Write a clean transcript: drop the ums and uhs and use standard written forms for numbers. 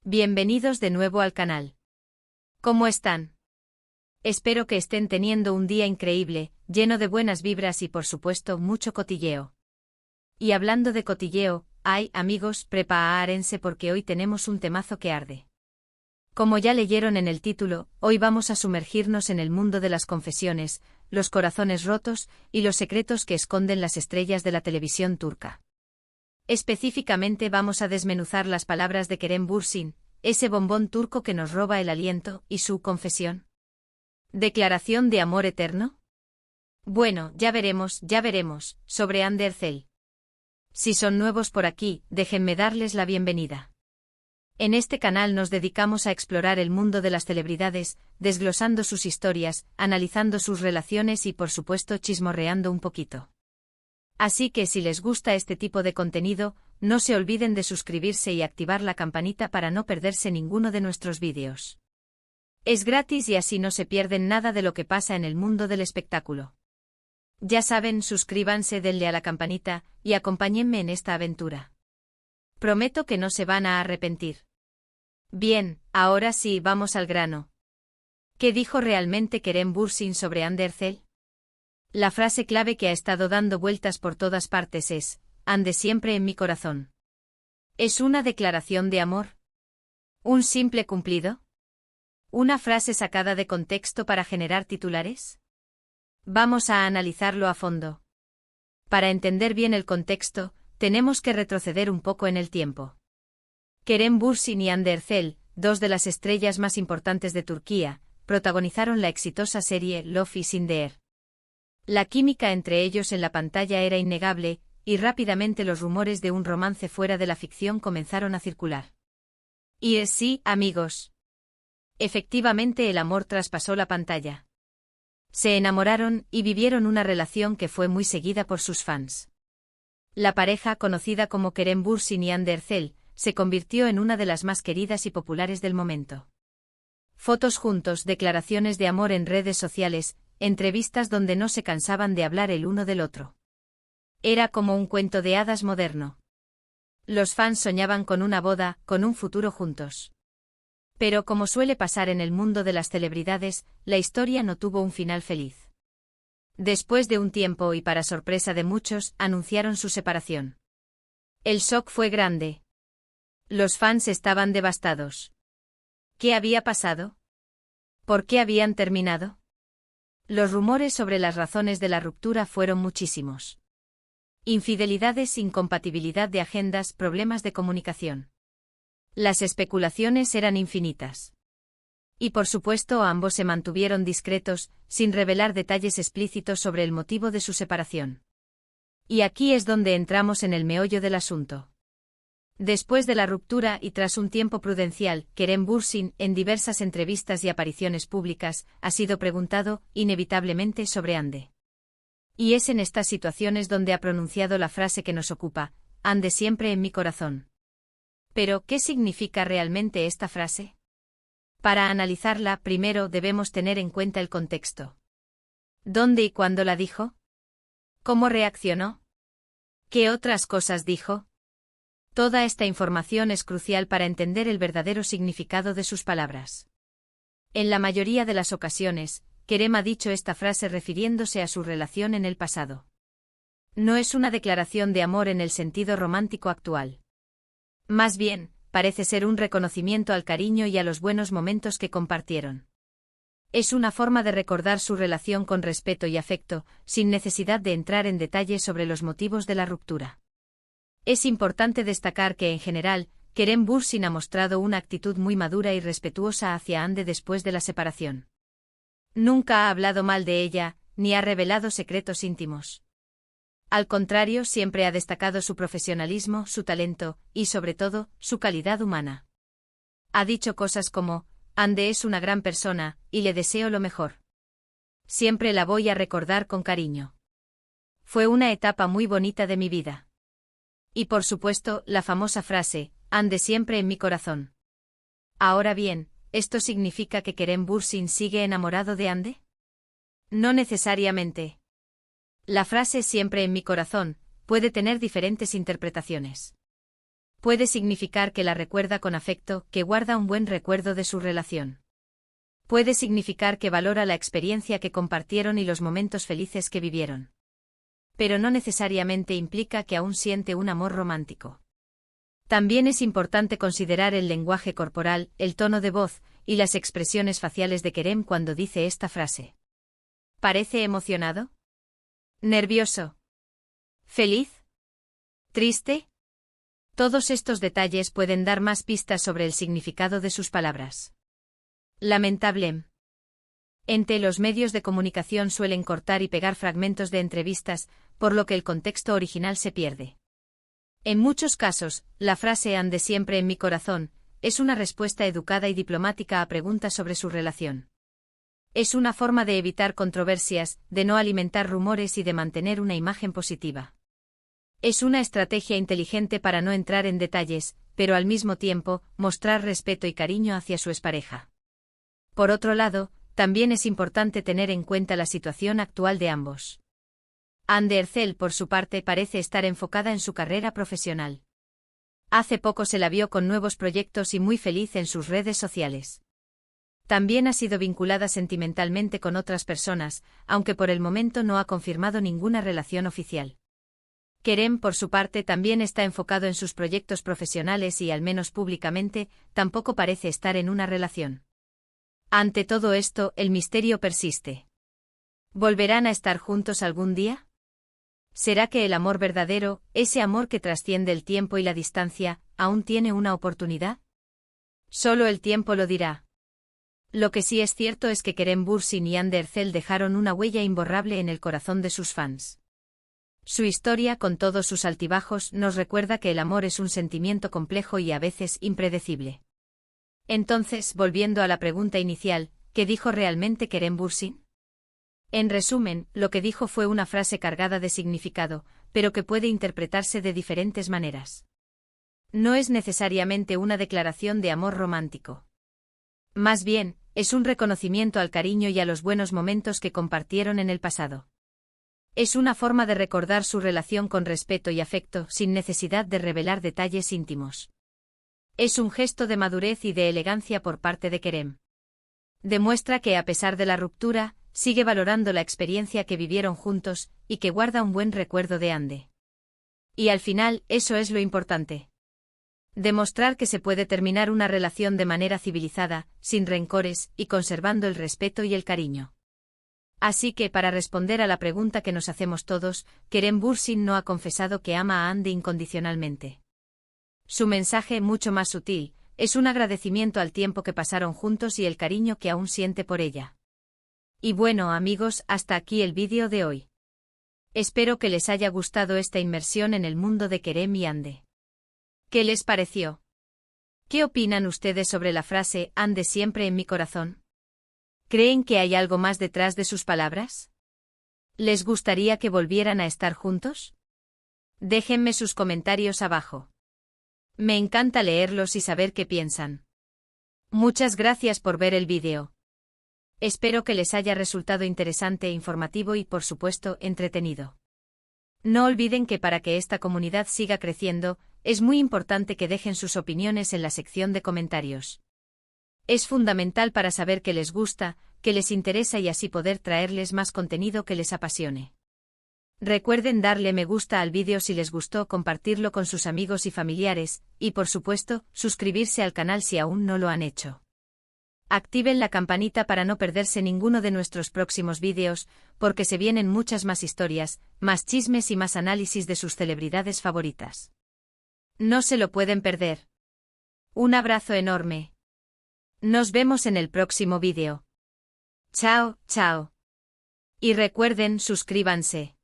Bienvenidos de nuevo al canal. ¿Cómo están? Espero que estén teniendo un día increíble, lleno de buenas vibras y por supuesto mucho cotilleo. Y hablando de cotilleo, amigos, prepárense porque hoy tenemos un temazo que arde. Como ya leyeron en el título, hoy vamos a sumergirnos en el mundo de las confesiones, los corazones rotos y los secretos que esconden las estrellas de la televisión turca. Específicamente vamos a desmenuzar las palabras de Kerem Bürsin, ese bombón turco que nos roba el aliento, y su confesión. ¿Declaración de amor eterno? Bueno, ya veremos, sobre Hande Erçel. Si son nuevos por aquí, déjenme darles la bienvenida. En este canal nos dedicamos a explorar el mundo de las celebridades, desglosando sus historias, analizando sus relaciones y por supuesto chismorreando un poquito. Así que si les gusta este tipo de contenido, no se olviden de suscribirse y activar la campanita para no perderse ninguno de nuestros vídeos. Es gratis y así no se pierden nada de lo que pasa en el mundo del espectáculo. Ya saben, suscríbanse, denle a la campanita, y acompáñenme en esta aventura. Prometo que no se van a arrepentir. Bien, ahora sí, vamos al grano. ¿Qué dijo realmente Kerem Bürsin sobre Hande Erçel? La frase clave que ha estado dando vueltas por todas partes es, Hande siempre en mi corazón. ¿Es una declaración de amor? ¿Un simple cumplido? ¿Una frase sacada de contexto para generar titulares? Vamos a analizarlo a fondo. Para entender bien el contexto, tenemos que retroceder un poco en el tiempo. Kerem Bürsin y Hande Erçel, dos de las estrellas más importantes de Turquía, protagonizaron la exitosa serie Love is in the Air. La química entre ellos en la pantalla era innegable, y rápidamente los rumores de un romance fuera de la ficción comenzaron a circular. Y sí, amigos. Efectivamente el amor traspasó la pantalla. Se enamoraron y vivieron una relación que fue muy seguida por sus fans. La pareja, conocida como Kerem Bürsin y Hande Erçel, se convirtió en una de las más queridas y populares del momento. Fotos juntos, declaraciones de amor en redes sociales, entrevistas donde no se cansaban de hablar el uno del otro. Era como un cuento de hadas moderno. Los fans soñaban con una boda, con un futuro juntos. Pero como suele pasar en el mundo de las celebridades, la historia no tuvo un final feliz. Después de un tiempo y para sorpresa de muchos, anunciaron su separación. El shock fue grande. Los fans estaban devastados. ¿Qué había pasado? ¿Por qué habían terminado? Los rumores sobre las razones de la ruptura fueron muchísimos. Infidelidades, incompatibilidad de agendas, problemas de comunicación. Las especulaciones eran infinitas. Y por supuesto ambos se mantuvieron discretos, sin revelar detalles explícitos sobre el motivo de su separación. Y aquí es donde entramos en el meollo del asunto. Después de la ruptura y tras un tiempo prudencial, Kerem Bürsin, en diversas entrevistas y apariciones públicas, ha sido preguntado, inevitablemente, sobre Hande. Y es en estas situaciones donde ha pronunciado la frase que nos ocupa, Hande siempre en mi corazón. Pero, ¿qué significa realmente esta frase? Para analizarla, primero debemos tener en cuenta el contexto. ¿Dónde y cuándo la dijo? ¿Cómo reaccionó? ¿Qué otras cosas dijo? Toda esta información es crucial para entender el verdadero significado de sus palabras. En la mayoría de las ocasiones, Kerem ha dicho esta frase refiriéndose a su relación en el pasado. No es una declaración de amor en el sentido romántico actual. Más bien, parece ser un reconocimiento al cariño y a los buenos momentos que compartieron. Es una forma de recordar su relación con respeto y afecto, sin necesidad de entrar en detalles sobre los motivos de la ruptura. Es importante destacar que en general, Kerem Bürsin ha mostrado una actitud muy madura y respetuosa hacia Hande después de la separación. Nunca ha hablado mal de ella, ni ha revelado secretos íntimos. Al contrario, siempre ha destacado su profesionalismo, su talento, y sobre todo, su calidad humana. Ha dicho cosas como, Hande es una gran persona, y le deseo lo mejor. Siempre la voy a recordar con cariño. Fue una etapa muy bonita de mi vida. Y por supuesto, la famosa frase, Hande siempre en mi corazón. Ahora bien, ¿esto significa que Kerem Bürsin sigue enamorado de Hande? No necesariamente. La frase siempre en mi corazón puede tener diferentes interpretaciones. Puede significar que la recuerda con afecto, que guarda un buen recuerdo de su relación. Puede significar que valora la experiencia que compartieron y los momentos felices que vivieron. Pero no necesariamente implica que aún siente un amor romántico. También es importante considerar el lenguaje corporal, el tono de voz y las expresiones faciales de Kerem cuando dice esta frase. ¿Parece emocionado? ¿Nervioso? ¿Feliz? ¿Triste? Todos estos detalles pueden dar más pistas sobre el significado de sus palabras. Lamentable. Los medios de comunicación suelen cortar y pegar fragmentos de entrevistas, por lo que el contexto original se pierde. En muchos casos, la frase ande siempre en mi corazón es una respuesta educada y diplomática a preguntas sobre su relación. Es una forma de evitar controversias, de no alimentar rumores y de mantener una imagen positiva. Es una estrategia inteligente para no entrar en detalles, pero al mismo tiempo, mostrar respeto y cariño hacia su expareja. Por otro lado, también es importante tener en cuenta la situación actual de ambos. Hande Erçel, por su parte, parece estar enfocada en su carrera profesional. Hace poco se la vio con nuevos proyectos y muy feliz en sus redes sociales. También ha sido vinculada sentimentalmente con otras personas, aunque por el momento no ha confirmado ninguna relación oficial. Kerem, por su parte, también está enfocado en sus proyectos profesionales y, al menos públicamente, tampoco parece estar en una relación. Ante todo esto, el misterio persiste. ¿Volverán a estar juntos algún día? ¿Será que el amor verdadero, ese amor que trasciende el tiempo y la distancia, aún tiene una oportunidad? Solo el tiempo lo dirá. Lo que sí es cierto es que Kerem Bürsin y Hande Erçel dejaron una huella imborrable en el corazón de sus fans. Su historia, con todos sus altibajos, nos recuerda que el amor es un sentimiento complejo y a veces impredecible. Entonces, volviendo a la pregunta inicial, ¿qué dijo realmente Kerem Bürsin? En resumen, lo que dijo fue una frase cargada de significado, pero que puede interpretarse de diferentes maneras. No es necesariamente una declaración de amor romántico. Más bien, es un reconocimiento al cariño y a los buenos momentos que compartieron en el pasado. Es una forma de recordar su relación con respeto y afecto, sin necesidad de revelar detalles íntimos. Es un gesto de madurez y de elegancia por parte de Kerem. Demuestra que, a pesar de la ruptura, sigue valorando la experiencia que vivieron juntos y que guarda un buen recuerdo de Hande. Y al final, eso es lo importante. Demostrar que se puede terminar una relación de manera civilizada, sin rencores y conservando el respeto y el cariño. Así que, para responder a la pregunta que nos hacemos todos, Kerem Bürsin no ha confesado que ama a Hande incondicionalmente. Su mensaje, mucho más sutil, es un agradecimiento al tiempo que pasaron juntos y el cariño que aún siente por ella. Y bueno, amigos, hasta aquí el vídeo de hoy. Espero que les haya gustado esta inmersión en el mundo de Kerem y Hande. ¿Qué les pareció? ¿Qué opinan ustedes sobre la frase Hande siempre en mi corazón? ¿Creen que hay algo más detrás de sus palabras? ¿Les gustaría que volvieran a estar juntos? Déjenme sus comentarios abajo. Me encanta leerlos y saber qué piensan. Muchas gracias por ver el vídeo. Espero que les haya resultado interesante e informativo y, por supuesto, entretenido. No olviden que para que esta comunidad siga creciendo, es muy importante que dejen sus opiniones en la sección de comentarios. Es fundamental para saber qué les gusta, qué les interesa y así poder traerles más contenido que les apasione. Recuerden darle me gusta al vídeo si les gustó, compartirlo con sus amigos y familiares, y por supuesto, suscribirse al canal si aún no lo han hecho. Activen la campanita para no perderse ninguno de nuestros próximos vídeos, porque se vienen muchas más historias, más chismes y más análisis de sus celebridades favoritas. No se lo pueden perder. Un abrazo enorme. Nos vemos en el próximo vídeo. Chao, chao. Y recuerden, suscríbanse.